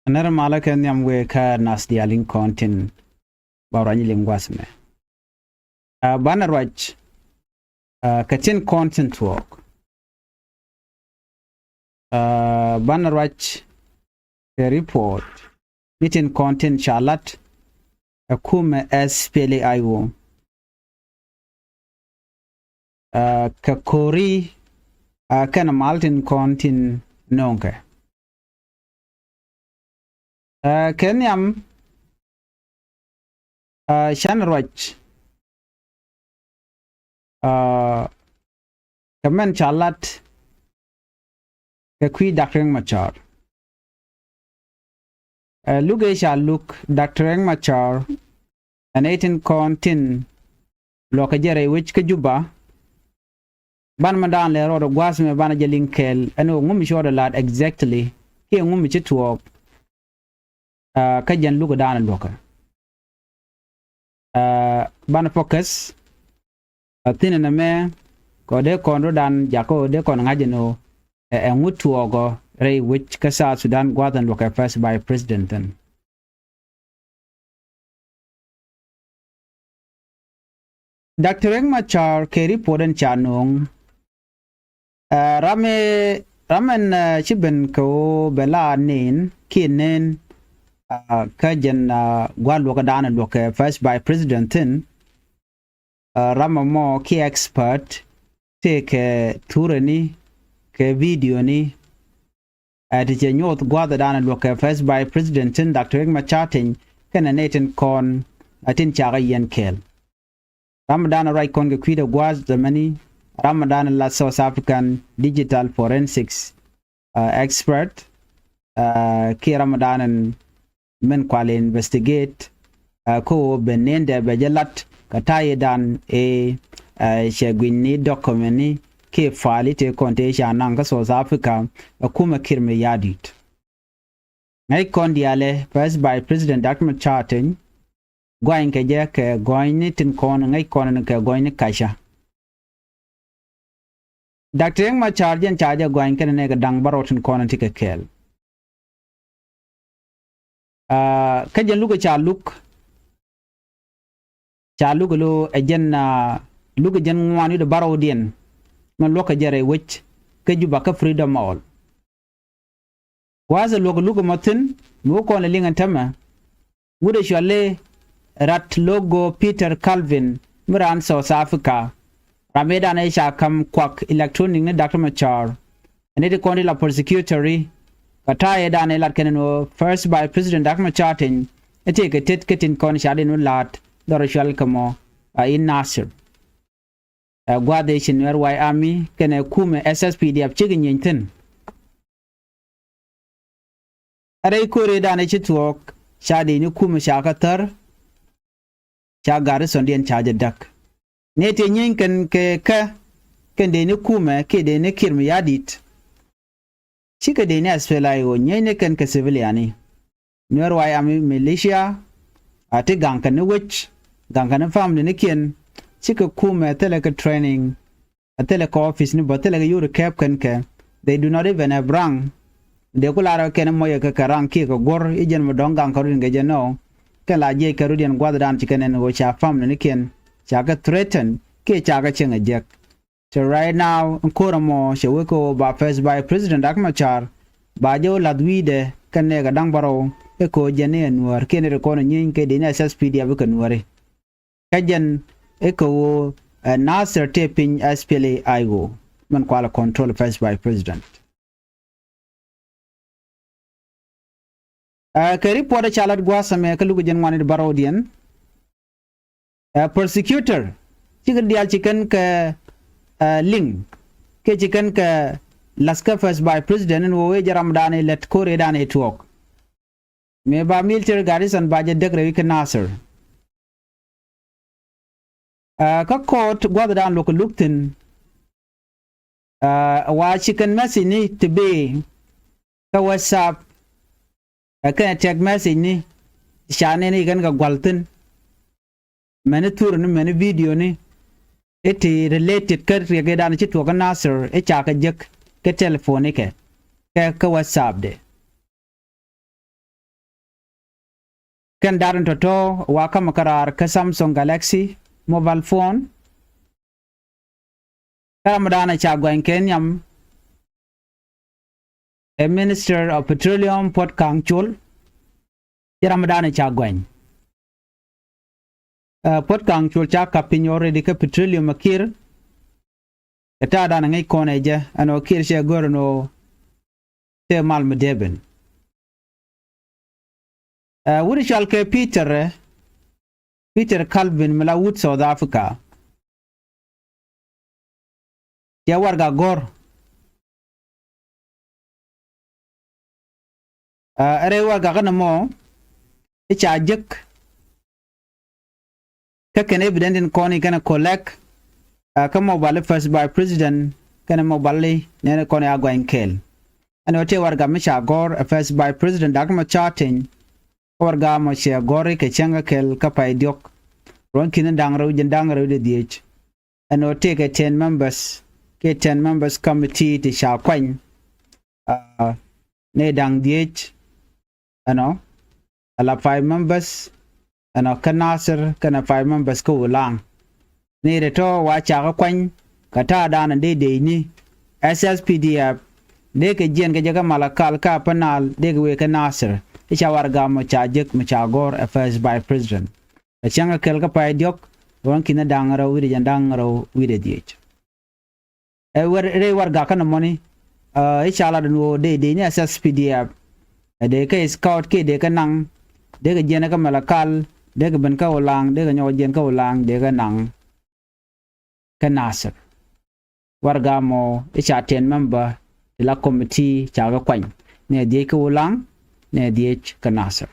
Another malakan yam we ka nas dialing content barani lingwasme. Banarwach katin content work. Banarwach the report written content chalat akume SPLA IO. Kakori kana maltin content nonke. Kenyam Shanrach Kamen Chalat Kakui Dr. Machar Luge shall look Dr. Machar an 18 contin Lokajere which Kajuba Ban Madan le road Guasme Banajalinkel and no sure the lad exactly here to walk Kajan look down and look. Ban focus thin na me ko de kon dan jako de kon ngajeno ngutu ogo rei which kasa Sudan gwadan look first by president then Dr. Machar ke report and chanong ramen chiben ko bela nin kinen kajan gwal look down and look first by president then Ramamo key expert take tourni ke video ni at the youth gwada dan look first by president Dr. Machating kana Nathan Kon atin chaga yen kel Ramadan right kon ke kwida gwaz the many Ramadan la South African digital forensics expert ke Ramadan and men kwale investigate ko benende bejalat kataye dan shegwini dokumeni ke fali te konte shananga South Africa kuma kirme yadit ngai kondiale first by president Dr. Machating going ke je ke going tin kon ngai kon ke going kasha Dr. Machar jen chaja going ke ne dang barotin kon tike kel kajen lugo cha look Chalugalo again Lugajan one the Barodian man look a jere which Kajubaka freedom all. Was a Lugamotin, Moko on a ling and Tama would a chalet rat logo Peter Calvin, Muran South Africa, Ramedan Asia come quack electronic Dr. Machar, and it condila persecutory, Kataya Dan Elatkanano first by President Dr. Machating, a take a tit in con shadin lat. Dorashal kamo in Nasser. Guadation Nuer Army can a kume SSPD of chicken yintin. Are kore dan walk shadi ni kume shakatar shagaris on the charge duck. Nete yin can de ni kume ke de ne kirmi yadit. Chika de ne asfelayo nyene can ka civiliani. Nuer Army militia ati ganka ni witch ganka ni family ni kien chika kume teleka training a teleka office ni but teleka yuru cap kenke they do not even have rang de kulara ken moya ka karang ki ko gor ijen mo dong ganka rin geje no kala je ka rudian gwadran chicken en go cha family ni kien chaka threaten ke chaka chenga jek so right now nkoramo sheweko ba first by president Akmachar ba jo ladwide kanega dang baro eko jene Nuer kene rekono nyin ke dina SSPD abuka Nuer kajan eko Nasser taping SPLA IGO man kwala control first by president ke report chalat gwasame ka lugu jen wani barodian persecutor chicken dial chicken ke link ke chicken ke laska first by president and wo jaram dane let kore dane talk me ba military garrison baje degre wik Nasser ka court gwada dan loko luktin wa chicken message ni tebe ka WhatsApp ka tag message ni shane ni gan ga gwaltin mane tour ni mane video ni eti related ka rege dan chi to ka Nasser e cha ka jek ke telephone ke ka WhatsApp de ken daran toto waka makarar ka Samsung Galaxy mobile phone Ramadana chagwan kenyam a Minister of Petroleum Port Kangchul Ramadana chagwan Port Kangchul chaka pinyore dika petroleum makir Eta dana ngai koneja ano kir she gorno te mal medeben wuri shalke Peter Calvin mala wood South Africa ya warga gor are warga kana mo icha jek ka ken evident in koni kana collect ka mobile first by president kana mobile ne koni agwa inkel ano te warga misha gor first by president dagma charting warga mo she gori ke changa kel ka pay diok ron kin dangro de diech ano te ke 10 members ke 10 members committee ti sha kwany ne dang diech ano ala 5 members ano kanasir kana 5 members ko lang ne reto wa cha ka kwany kata dana de ni SSPDF de ke jen ke jaga malakal ka panal de we kanasir isha warga mo chajek mo chagor affairs by president changa kel ka pay diok ron kin dangro wi de dangro wi de diech re warga kana money isha la no de ni SSPDF de ke scout ke de ka nang de ke jen ka malakal de ke ben ka ulang de ke nyo jen ka ulang de ka nang kanasir warga mo isha 10 member la committee chaga kwany ne de ka ulang ne diech kanasir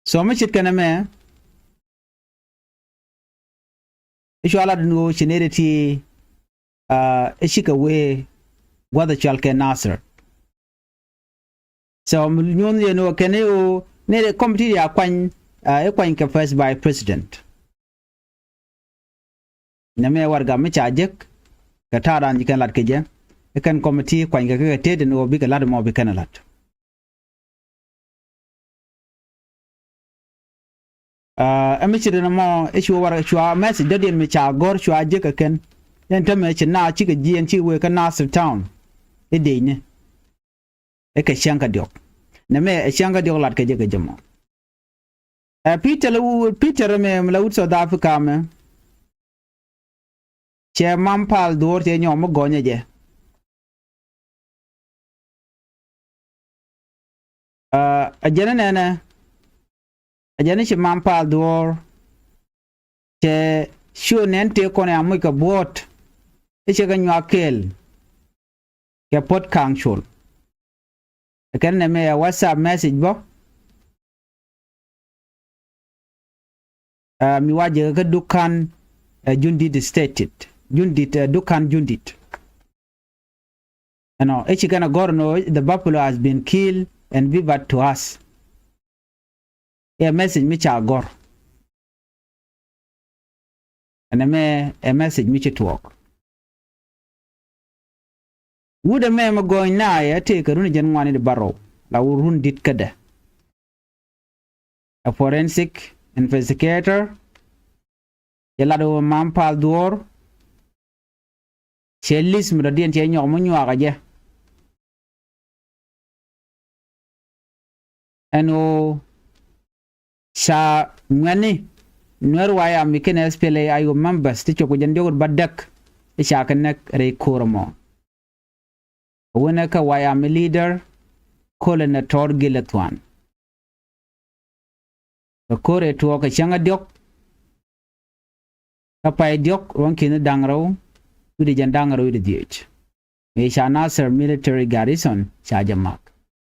so machit kana me ishwala dun chineti ishika we gwada chalke nasir so nyon ye no keneo ne committee ya kwany kwany ka first by president na me warga me chajek ka taran jikan lat keje kan committee kwany ka tede no bi ka lad mo bi kana lat amichire na mo ishu war shwa message dadien me cha gor shwa je ka ken yan ta me china chi ka jien chi we ka Nasir town de ne e ka shanka diok na me shanka diok lat ka je ka jamo Peter me la South Africa me che mampal dor te nyom gonye je ajana che mampal dor che shu nen te kone amu ka bot che ga nyakel ke pot kangchul kan ne me WhatsApp message bo mi waje ga dukan jundit stated jundit dukan jundit ano echi kana gorno the buffalo has been killed and vivat to us a message mi cha gor and a message mi chitwok wuda me ma going na ya te karuni jan wani de baro la urun dit kada a forensic investigator yelado mampal duor chelis mi dien che nyom nywa ga je eno sa ngani Nuer waya mi ken SPLA ayo members ti choko jande god badak isha kanak re kormo wona ka waya mi leader kolena tor gilatwan ko kore to ka changa diok ka pay diok ron kin dangro udi jandangro udi diech me sha Nasir military garrison cha jamak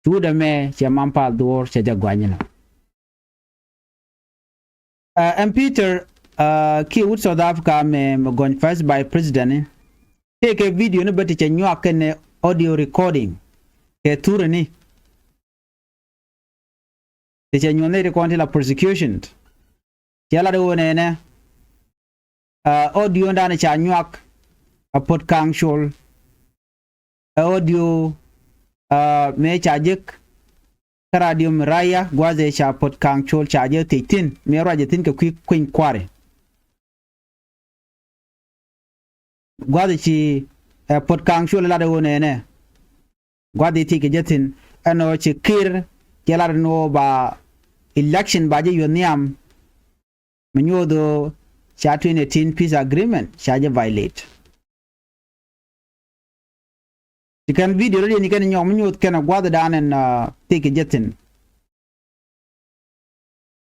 tuda me che mampal dor che jagwanyina and Peter ki wood South Africa me gon first by president take a video no beti che nywa ken audio recording ke tour ni te che nyone recording la prosecution yala do ne audio ndane cha nywak a pot kangshol audio me cha jek radio Miraya gwaze cha pot kang chol cha je tin me raje tin ke kwin kware gwaze chi pot kang chol la de wone ne gwaze ti ke jetin ano chi kir kelar no ba election ba je yoniam menyodo cha 2018 peace agreement cha je violate kan video ni kan nyom nyot kan gwada danen take jetin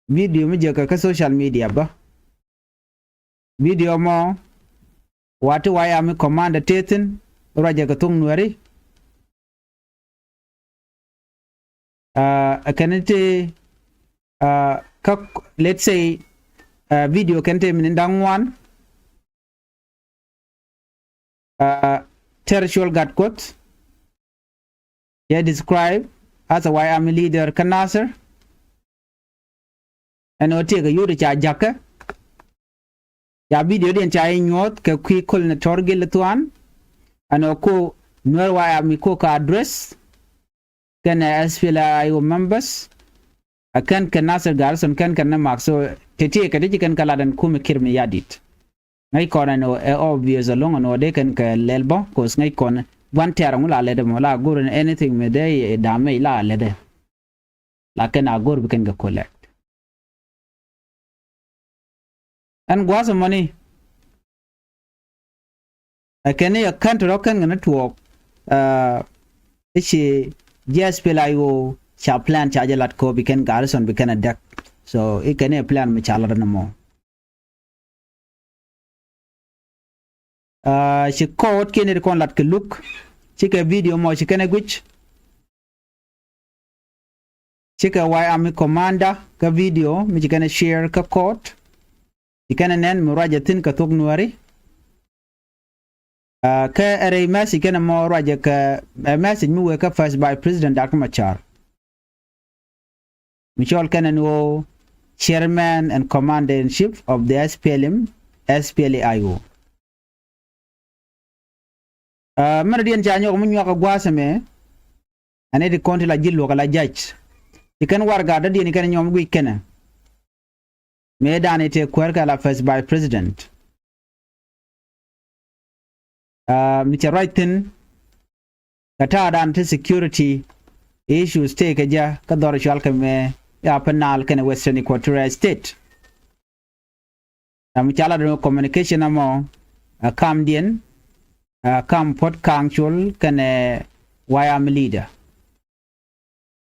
video mi je ka social media ba video mo watu waya mi command tetin raja ka tung nuari kanite let's say video kan te min dangwan territorial got quote described as a Wyoming leader Kanasser and Otega Yuri Jaka. Ya video den cha nyot ke kul na torgil tuan and ko Nuer Wyoming ko ka address can SPLA IO members akan Kanasser Garson kan mak so tete ka de kan kala dan kum kirmi yadit ngai kona no obvious along no de kan ka lelbo ko ngai kona one terang la lede mo la gurun anything me de dame la lede la ken agur biken ga collect and gwas money akene ya kan to kan na to ichi just pelayo cha plan cha jalat ko biken garson biken adak so ikene plan me chala na mo she code kene kon lat ke look chika video mo chikene gwich chika why am commander ka video mi chikene share ka code chikene nen muraja tin ka tok nuari ka ere message kene mo raja ka message mi we ka first by president Dr. Machar Michol kene no chairman and commander in chief of the SPLA-IO Meridian janyo ko munyo ka gwasame ane di konti la jillo kala judge ikan warga da di ni kan nyom gui kena me dane te kwerka la first by president Mr. Wrighton kata dan te security issues te ka ja ka dor shal ka me ya penal kan Western Equatorial State mi chala do communication amo kam dien kam pot kangchul kane Wyam leader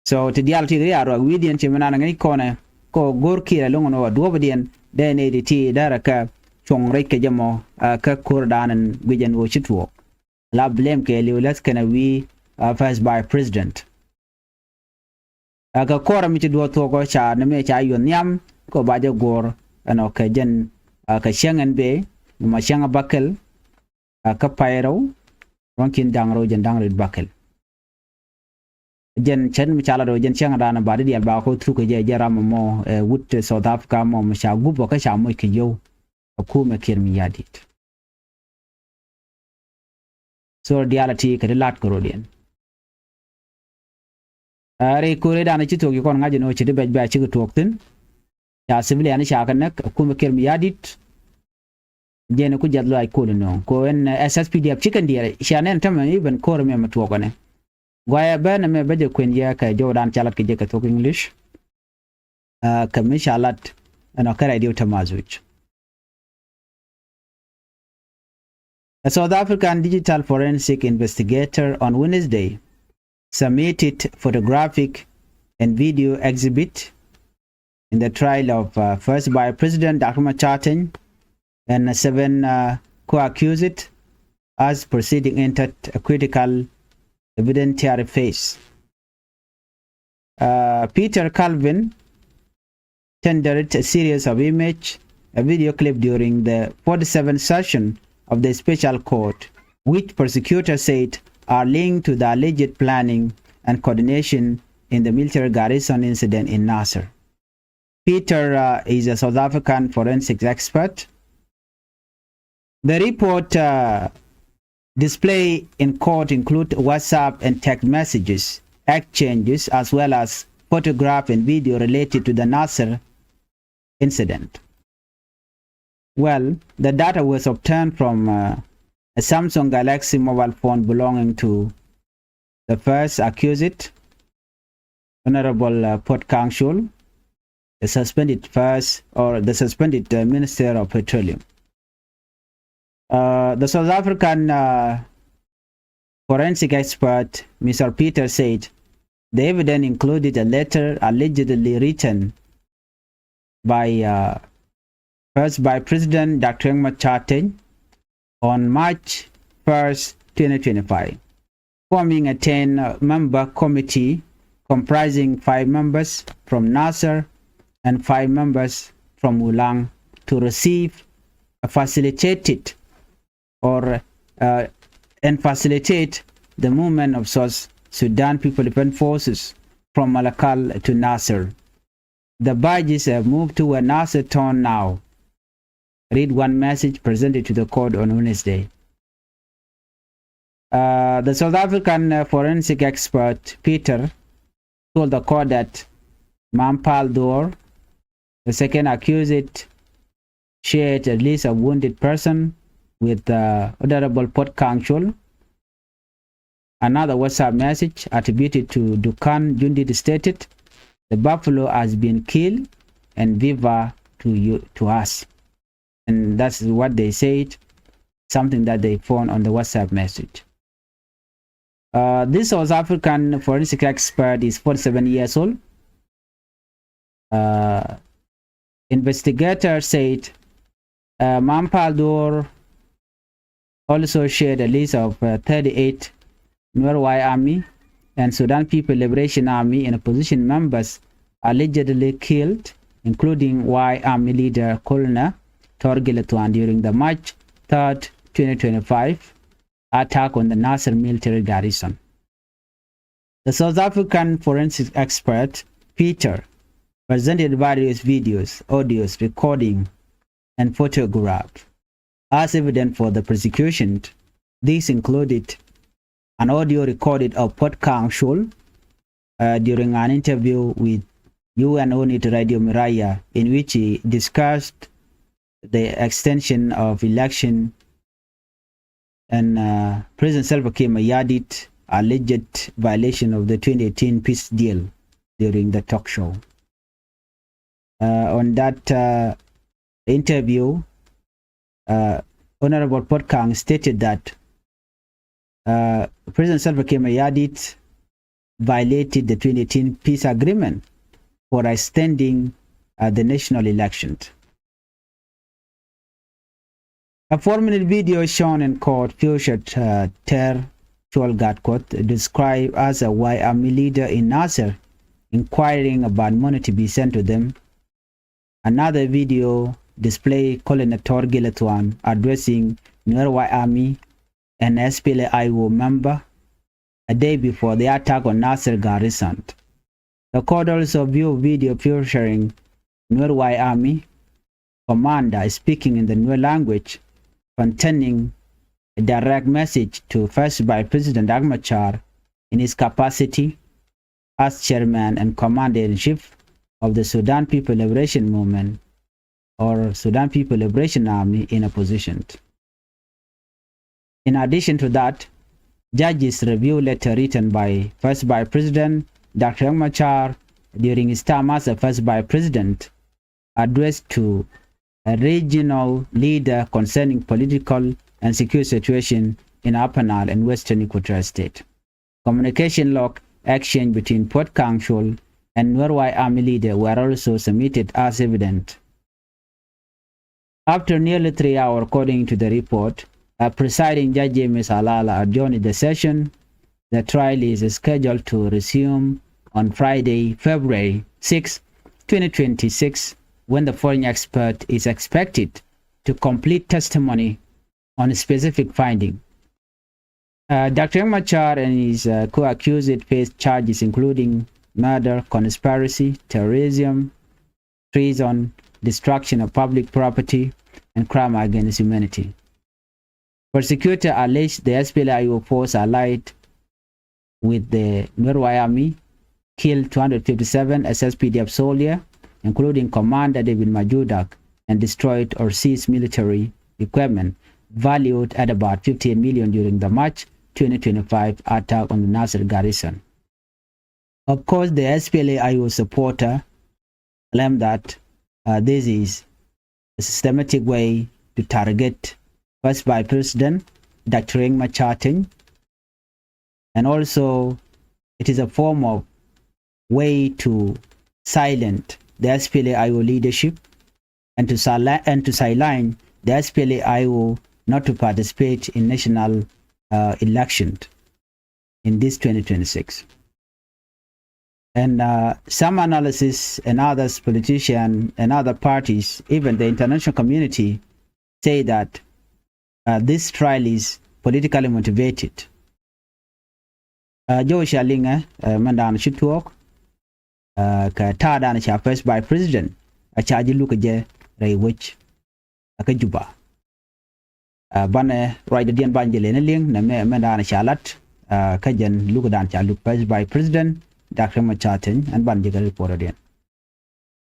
so to dial ti ro widien ti manana ngi kone ko gorki la longo do bodien de ne ti daraka chong reke jamo ka kurdanan gujen wo chitwo la blame ke liulas kana we first by president aga kora mi ti do to ko cha na me cha yon nyam ko baje gor ano ka jen ka shangan be ma shanga bakel ka pairo ronkin dangro jen dangro bakel jen chen mi chala do jen changa dana badi dial ba ko tru ko je jaram mo wut South Africa mo sha gubo ka sha mo ki yo ku me kir mi yadit so dialati ka de lat ko rodien are ko re dana ci to ki kon ngaje no ci de ba ci ko toktin ya civilian sha kan nak ku me kir mi yadit jene ku jadlo ay ko no ko en SSPDF chicken dire shanen tamman even ko me matwo ko ne goya bana me baje kwen ya ka jodan chalat ke je ka talk English kam inshallah ana kara dio tamazuj a South African digital forensic investigator on Wednesday submitted photographic and video exhibit in the trial of first by President Dr. Machar and 7 co-accused as proceeding entered a critical evidentiary phase. Peter Calvin tendered a series of a video clip during the 47th session of the special court, which prosecutors said are linked to the alleged planning and coordination in the military garrison incident in Nasser. Peter is a South African forensics expert. The report display in court include WhatsApp and text messages exchanges as well as photograph and video related to the Nasser incident. Well, the data was obtained from a Samsung Galaxy mobile phone belonging to the first accused, Honorable Port Council, the suspended Minister of Petroleum. The South African forensic expert, Mr. Peter, said the evidence included a letter allegedly written by first by President Dr. Riek Machar on March 1st, 2025, forming a 10-member committee comprising 5 members from Nasser and 5 members from Ulang to receive a facilitate the movement of South Sudan People Defense Forces from Malakal to Nasser. The badges have moved to a Nasser town now. Read one message presented to the court on Wednesday. The South African forensic expert Peter told the court that Mampal Dor, the second accused, shared at least a wounded person with the Honorable Port Council. Another WhatsApp message attributed to Dukan Jundit stated, "The buffalo has been killed and viva to us." And that's what they said, something that they found on the WhatsApp message. This South African forensic expert is 47 years old. Investigator said Mampal also shared a list of 38 Nuer Army and Sudan People Liberation Army in opposition members allegedly killed, including Y Army leader Colonel Torgiletuan during the March 3rd, 2025 attack on the Nasser military garrison. The South African forensic expert Peter presented various videos, audios, recording, and photographs as evidence for the prosecution. These included an audio recorded of Port Council during an interview with UN-ONIT Radio Miraya, in which he discussed the extension of election and President Salva Kiir Mayardit alleged violation of the 2018 peace deal during the talk show. On that interview, Honorable Port Kang stated that President Salva Kiir Mayardit violated the 2018 peace agreement for extending the national elections. A 4-minute video shown in court featured Ter Cholgatkot, described as a Y Army leader in Nasser, inquiring about money to be sent to them. Another video displayed Colonel Torgiletuan addressing Nuer Y Army and SPLA-IO member a day before the attack on Nasser garrison. The court also viewed video featuring Nuer Y Army commander speaking in the Nuer language, containing a direct message to first by President Riek Machar in his capacity as chairman and commander-in-chief of the Sudan People Liberation Movement, or Sudan People Liberation Army, in opposition. In addition to that, judges review letter written by first by President Dr. Riek Machar during his term as the first by President, addressed to a regional leader concerning political and security situation in Upper Nile and Western Equatorial State. Communication log exchange between Port Council and Nuer Y Army leader were also submitted as evidence. After nearly 3 hours, according to the report, a presiding judge James Alala adjourned the session. The trial is scheduled to resume on Friday, February 6, 2026, when the foreign expert is expected to complete testimony on a specific finding. Dr. Riek Machar and his co-accused face charges including murder, conspiracy, terrorism, treason, destruction of public property, and crime against humanity. Prosecutor alleged the SPLA-IO force allied with the Nuer Army killed 257 SSPDF soldiers, including Commander David Majudak, and destroyed or seized military equipment valued at about 15 million during the March 2025 attack on the Nasser garrison. Of course, the SPLA-IO supporter claim that this is a systematic way to target first by President Dr. Riek Machar, and also it is a form of way to silence the SPLA-IO leadership and to sideline the SPLA-IO not to participate in national election in this 2026. And some analysis and others, politicians and other parties, even the international community, say that this trial is politically motivated. Joe Shalinga, Mandan Shituok, Tada and first by President, a charge look at Ray Witch, a juba. Bane right the Dian Banjel Ling, Mandan Shalat, Kajan look at first by President Dr. Machatin and Banjigal reported in.